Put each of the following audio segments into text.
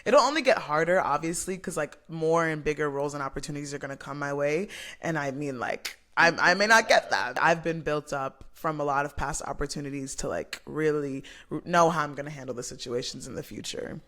it'll only get harder, obviously, because like more and bigger roles and opportunities are going to come my way. And I mean, like, I may not get that. I've been built up from a lot of past opportunities to like really know how I'm going to handle the situations in the future.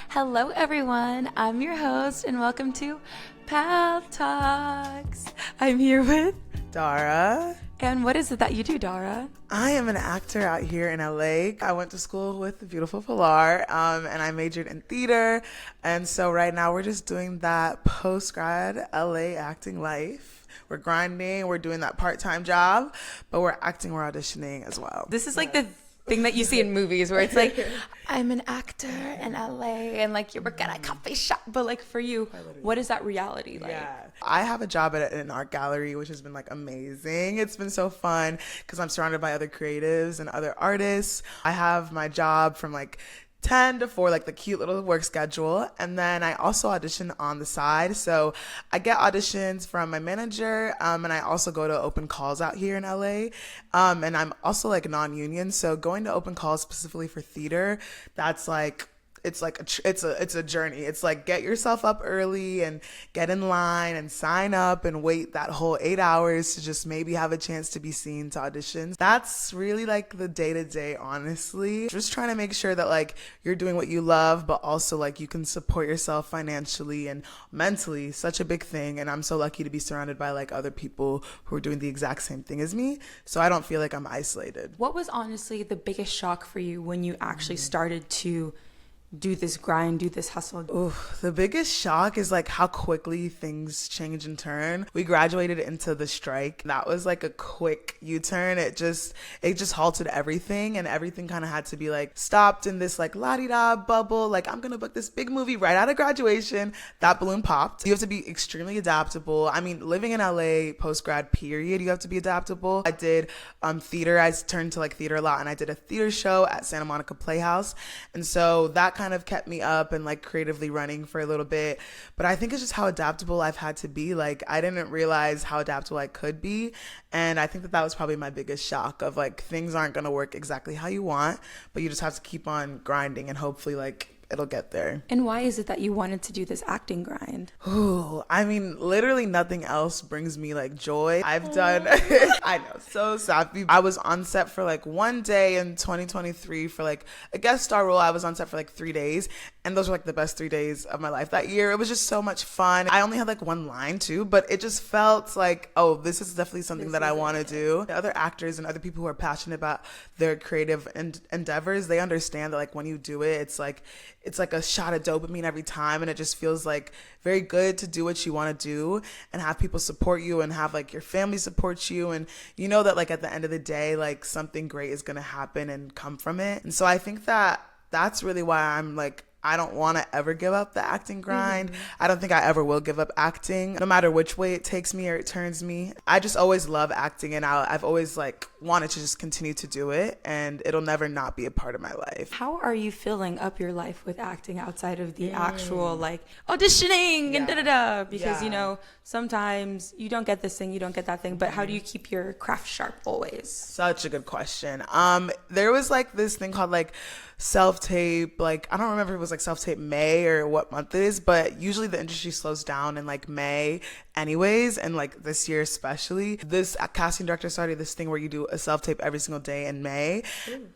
Hello, everyone. I'm your host, and welcome to Pal Talks. I'm here with Dara. And what is it that you do, Dara? I am an actor out here in LA. I went to school with the beautiful Pilar, and I majored in theater. And so right now we're just doing that post-grad LA acting life. We're grinding, we're doing that part-time job, but we're acting, we're auditioning as well. This is like the thing that you see in movies where it's like, I'm an actor in LA and like you work at a coffee shop. But like for you, what is that reality like? Yeah, I have a job at an art gallery, which has been like amazing. It's been so fun because I'm surrounded by other creatives and other artists. I have my job from like 10 to 4, like the cute little work schedule. And then I also audition on the side. So I get auditions from my manager, and I also go to open calls out here in LA. And I'm also like non-union. So going to open calls specifically for theater, that's like, it's a journey. It's like get yourself up early and get in line and sign up and wait that whole 8 hours to just maybe have a chance to be seen to auditions. That's really like the day-to-day, honestly. Just trying to make sure that like you're doing what you love, but also like you can support yourself financially and mentally. Such a big thing. And I'm so lucky to be surrounded by like other people who are doing the exact same thing as me. So I don't feel like I'm isolated. What was honestly the biggest shock for you when you actually started to do this grind, do this hustle? Ooh, the biggest shock is like how quickly things change and turn. We graduated into the strike. That was like a quick U-turn. It just halted everything, and everything kind of had to be like stopped in this like la-di-da bubble. Like, I'm gonna book this big movie right out of graduation. That balloon popped. You have to be extremely adaptable. I mean, living in LA post-grad period, you have to be adaptable. I did theater. I turned to like theater a lot, and I did a theater show at Santa Monica Playhouse. And so that kind of kept me up and like creatively running for a little bit. But I think it's just how adaptable I've had to be. Like, I didn't realize how adaptable I could be. And I think that was probably my biggest shock of like, things aren't going to work exactly how you want, but you just have to keep on grinding and hopefully like it'll get there. And why is it that you wanted to do this acting grind? Ooh, I mean, literally nothing else brings me like joy. I've done, I know, so sappy. I was on set for like one day in 2023 for like a guest star role. I was on set for like 3 days, and those were like the best 3 days of my life that year. It was just so much fun. I only had like one line too, but it just felt like, oh, this is definitely something that I want to do. The other actors and other people who are passionate about their creative endeavors, they understand that like when you do it, it's like a shot of dopamine every time, and it just feels like very good to do what you want to do and have people support you and have like your family support you, and you know that like at the end of the day like something great is going to happen and come from it. And so I think that that's really why I'm like, I don't want to ever give up the acting grind. I don't think I ever will give up acting, no matter which way it takes me or it turns me. I just always love acting, and I've always like wanted to just continue to do it, and it'll never not be a part of my life. How are you filling up your life with acting outside of the actual like auditioning and da-da-da? Because you know, sometimes you don't get this thing, you don't get that thing, but how do you keep your craft sharp always? Such a good question. There was like this thing called like self-tape, like I don't remember if it was like self-tape May or what month it is, but usually the industry slows down in like May anyways, and like this year especially. This casting director started this thing where you do a self-tape every single day in May.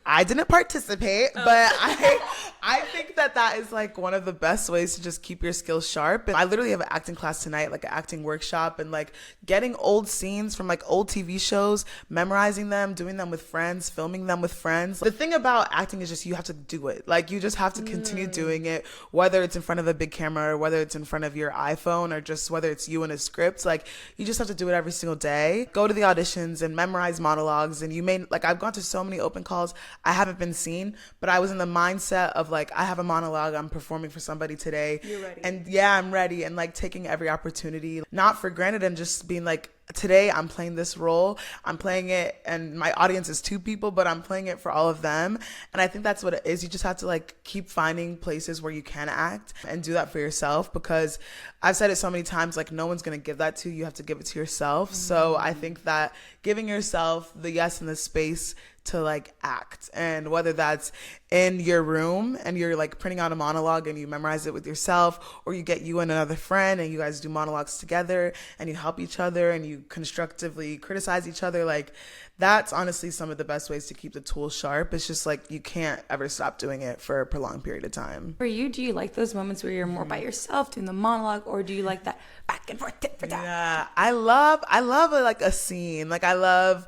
I didn't participate, but I think that is like one of the best ways to just keep your skills sharp. And I literally have an acting class tonight, like an acting workshop, and like getting old scenes from like old TV shows, memorizing them, doing them with friends, filming them with friends. The thing about acting is just you have to do it. Like, you just have to continue doing it, whether it's in front of a big camera or whether it's in front of your iPhone or just whether it's you in a script. Like, you just have to do it every single day. Go to the auditions and memorize monologues. And you may, like, I've gone to so many open calls, I haven't been seen, but I was in the mindset of like, I have a monologue, I'm performing for somebody today. You're ready. And yeah, I'm ready. And like taking every opportunity, not for granted, and just being like, today I'm playing this role, I'm playing it, and my audience is 2 people, but I'm playing it for all of them. And I think that's what it is. You just have to like keep finding places where you can act and do that for yourself, because I've said it so many times, like, no one's going to give that to you. You have to give it to yourself. So I think that giving yourself the yes and the space to like act. And whether that's in your room and you're like printing out a monologue and you memorize it with yourself, or you get you and another friend and you guys do monologues together and you help each other and you constructively criticize each other, like that's honestly some of the best ways to keep the tool sharp. It's just like you can't ever stop doing it for a prolonged period of time. For you, do you like those moments where you're more by yourself doing the monologue, or do you like that back and forth tit for tat? Yeah, I love like a scene. Like I love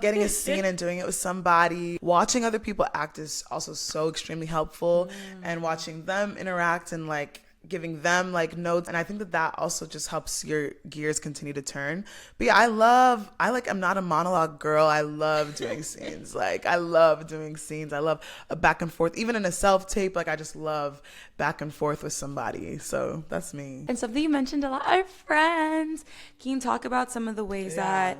getting a scene and doing it with somebody. Watching other people act is also so extremely helpful, and watching them interact and like giving them like notes, and I think that also just helps your gears continue to turn. But yeah, I'm not a monologue girl. I love doing scenes. Like I love doing scenes. I love a back and forth, even in a self-tape. Like I just love back and forth with somebody. So that's me. And something you mentioned a lot, our friends. Can you talk about some of the ways that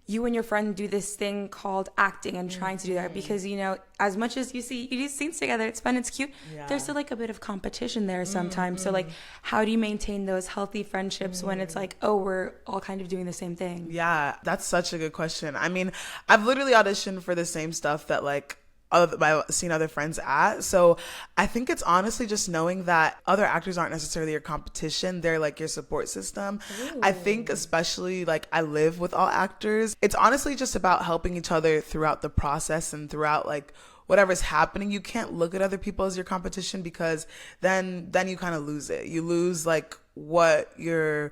you and your friend do this thing called acting and trying to do that? Because, you know, as much as you do scenes together, it's fun, it's cute, there's still like a bit of competition there sometimes. So like, how do you maintain those healthy friendships when it's like, oh, we're all kind of doing the same thing? Yeah, that's such a good question. I mean, I've literally auditioned for the same stuff that like I've seen other friends at. So I think it's honestly just knowing that other actors aren't necessarily your competition. They're like your support system. Ooh. I think especially like I live with all actors. It's honestly just about helping each other throughout the process and throughout like whatever's happening. You can't look at other people as your competition, because then you kind of lose it. You lose like what you're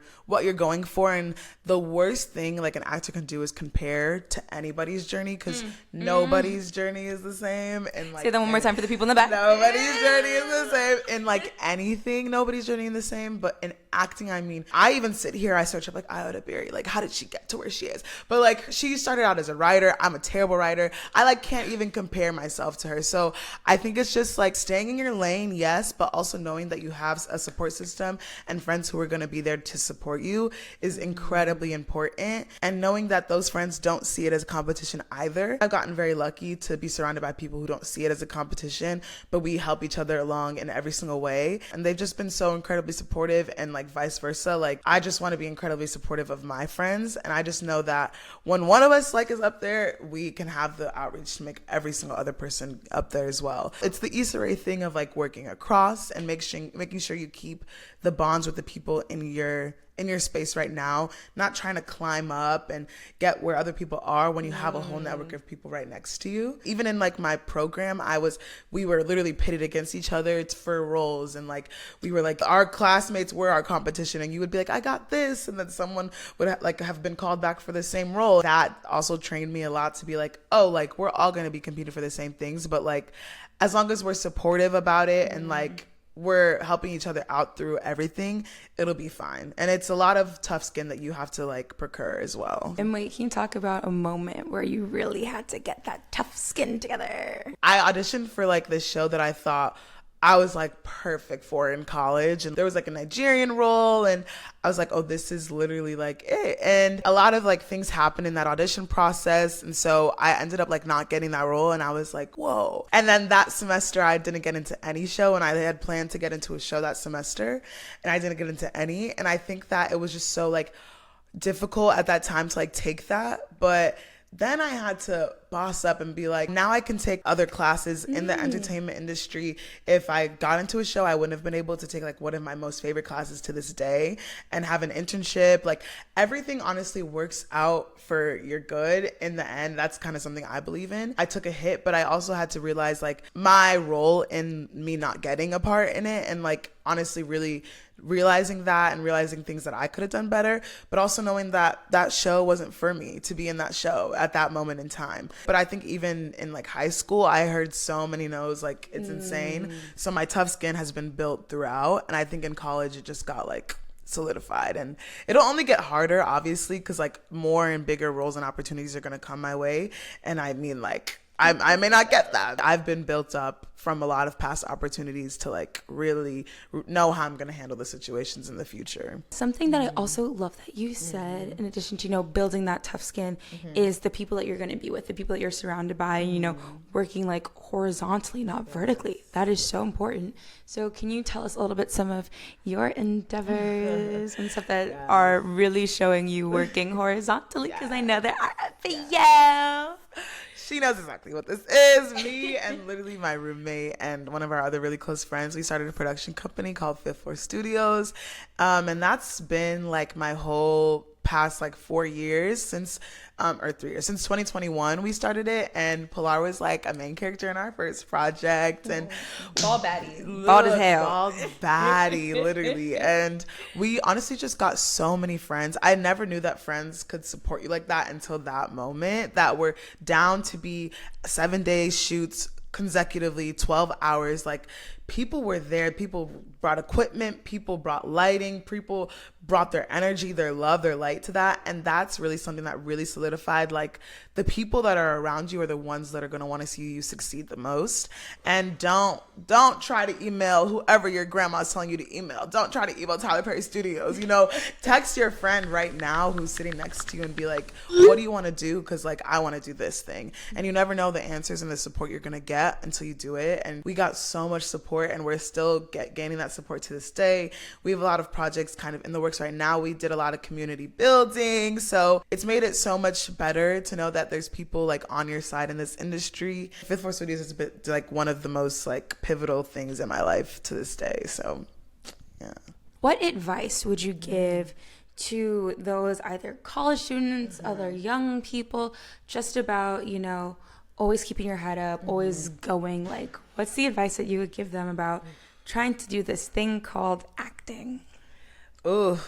going for. And the worst thing like an actor can do is compare to anybody's journey, because nobody's journey is the same. And like, say that one more time for the people in the back. Nobody's journey is the same in like anything. Nobody's journey is the same. But in acting, I mean, I even sit here, I search up like Iota Berry, like how did she get to where she is? But like she started out as a writer. I'm a terrible writer. I like can't even compare myself to her. So I think it's just like staying in your lane, yes, but also knowing that you have a support system and friends who are going to be there to support you is incredibly important. And knowing that those friends don't see it as a competition either. I've gotten very lucky to be surrounded by people who don't see it as a competition, but we help each other along in every single way. And they've just been so incredibly supportive, and like vice versa. Like I just want to be incredibly supportive of my friends. And I just know that when one of us like is up there, we can have the outreach to make every single other person up there as well. It's the Issa Rae thing of like working across and making sure you keep the bonds with the people in your space right now, not trying to climb up and get where other people are when you have a whole network of people right next to you. Even in like my program, we were literally pitted against each other for roles, and like we were like our classmates were our competition, and you would be like, I got this, and then someone would have been called back for the same role. That also trained me a lot to be like, oh, like we're all going to be competing for the same things, but like as long as we're supportive about it and like we're helping each other out through everything, it'll be fine. And it's a lot of tough skin that you have to like procure as well. And wait, can you talk about a moment where you really had to get that tough skin together? I auditioned for like this show that I thought I was like perfect for in college, and there was like a Nigerian role, and I was like, oh, this is literally like it. And a lot of like things happened in that audition process, and so I ended up like not getting that role, and I was like, whoa. And then that semester I didn't get into any show, and I had planned to get into a show that semester, and I didn't get into any. And I think that it was just so like difficult at that time to like take that. But then I had to boss up and be like, now I can take other classes in the entertainment industry. If I got into a show, I wouldn't have been able to take like one of my most favorite classes to this day and have an internship. Like everything honestly works out for your good in the end. That's kind of something I believe in. I took a hit, but I also had to realize like my role in me not getting a part in it, and like honestly really realizing that and realizing things that I could have done better, but also knowing that that show wasn't for me to be in that show at that moment in time. But I think even in like high school, I heard so many no's, like it's insane. So my tough skin has been built throughout. And I think in college, it just got like solidified, and it'll only get harder obviously, because like more and bigger roles and opportunities are going to come my way. And I mean like I may not get that. I've been built up from a lot of past opportunities to like really know how I'm going to handle the situations in the future. Something that I also love that you said, in addition to, you know, building that tough skin, is the people that you're going to be with, the people that you're surrounded by, you know, working like horizontally, not vertically. That is so important. So can you tell us a little bit some of your endeavors and stuff that are really showing you working horizontally? Because I know there are for you. She knows exactly what this is. Me and literally my roommate and one of our other really close friends, we started a production company called Fifth Floor Studios. And that's been like my whole past like 4 years since or 3 years since 2021 we started it, and Pilar was like a main character in our first project, and bald baddie, bald as hell, bald baddie, literally. And we honestly just got so many friends. I never knew that friends could support you like that until that moment, that were down to be 7-day shoots consecutively, 12 hours. Like, people were there. People brought equipment, people brought lighting, people brought their energy, their love, their light to that. And that's really something that really solidified, like, the people that are around you are the ones that are going to want to see you succeed the most. And don't try to email whoever your grandma's telling you to email. Don't try to email Tyler Perry Studios. You know, text your friend right now who's sitting next to you and be like, what do you want to do? Because, like, I want to do this thing. And you never know the answers and the support you're going to get until you do it. And we got so much support, and we're still gaining that support to this day. We have a lot of projects kind of in the works right now. We did a lot of community building, so it's made it so much better to know that there's people like on your side in this industry. Fifth Floor Studios is a bit like one of the most like pivotal things in my life to this day. So yeah. What advice would you give to those either college students, other young people, just about, you know, always keeping your head up, always going? Like, what's the advice that you would give them about trying to do this thing called acting? Oh,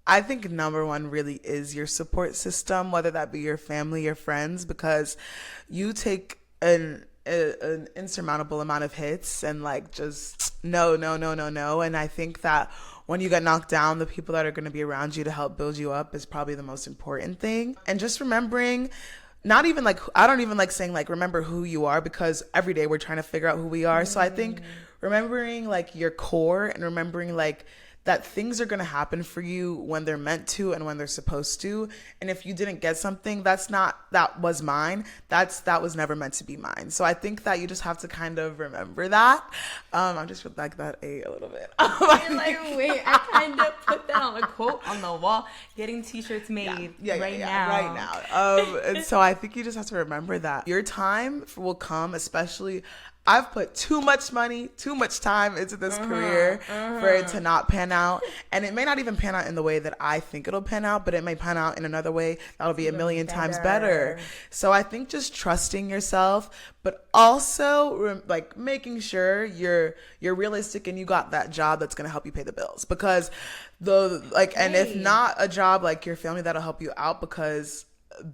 I think number one really is your support system, whether that be your family, your friends, because you take an insurmountable amount of hits and like just no. And I think that when you get knocked down, the people that are going to be around you to help build you up is probably the most important thing. And just remembering, not even like, I don't even like saying like remember who you are, because every day we're trying to figure out who we are. So I think remembering like your core, and remembering like that things are going to happen for you when they're meant to and when they're supposed to. And if you didn't get something, that was mine. That was never meant to be mine. So I think that you just have to kind of remember that. I'm just like that a little bit. You're like, wait, I kind of put that on a quote on the wall, getting t-shirts made right now. And so I think you just have to remember that your time will come, especially I've put too much money, too much time into this career for it to not pan out. And it may not even pan out in the way that I think it'll pan out, but it may pan out in another way that'll be a million times better. So I think just trusting yourself, but also like making sure you're realistic and you got that job that's going to help you pay the bills. Because and if not a job like your family, that'll help you out, because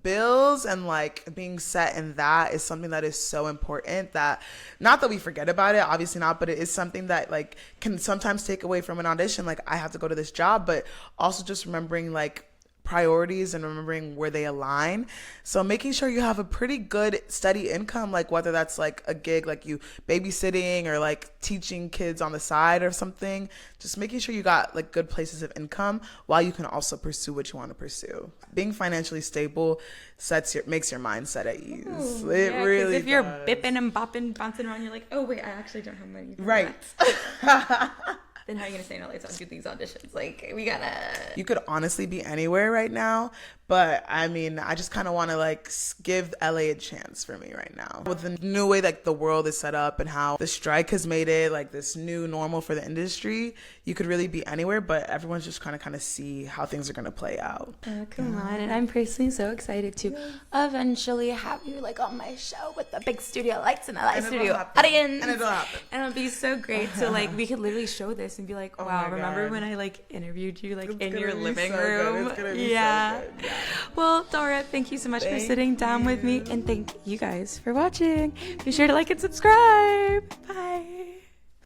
bills and like being set in that is something that is so important, that not that we forget about it, obviously not, but it is something that like can sometimes take away from an audition. Like, I have to go to this job, but also just remembering like priorities and remembering where they align. So making sure you have a pretty good steady income, like whether that's like a gig, like you babysitting or like teaching kids on the side or something, just making sure you got like good places of income while you can also pursue what you want to pursue. Being financially stable makes your mindset at ease. Ooh, it really if you're does. bipping and bopping, bouncing around, you're like, oh wait, I actually don't have money for right. Then how are you gonna stay in LA to do these auditions? Like, we gotta. You could honestly be anywhere right now, but I mean, I just kind of want to like give LA a chance for me right now. With the new way like the world is set up and how the strike has made it like this new normal for the industry, you could really be anywhere, but everyone's just kind of see how things are gonna play out. Oh, come on. And I'm personally so excited to eventually have you like on my show with the big studio lights and the live studio audience. And it'll happen. And it'll be so great. So like we could literally show this and be like, wow, remember when I like interviewed you like in your living room? It's gonna be so good. Yeah. Well, Dara, thank you so much for sitting down with me, and thank you guys for watching. Be sure to like and subscribe. Bye.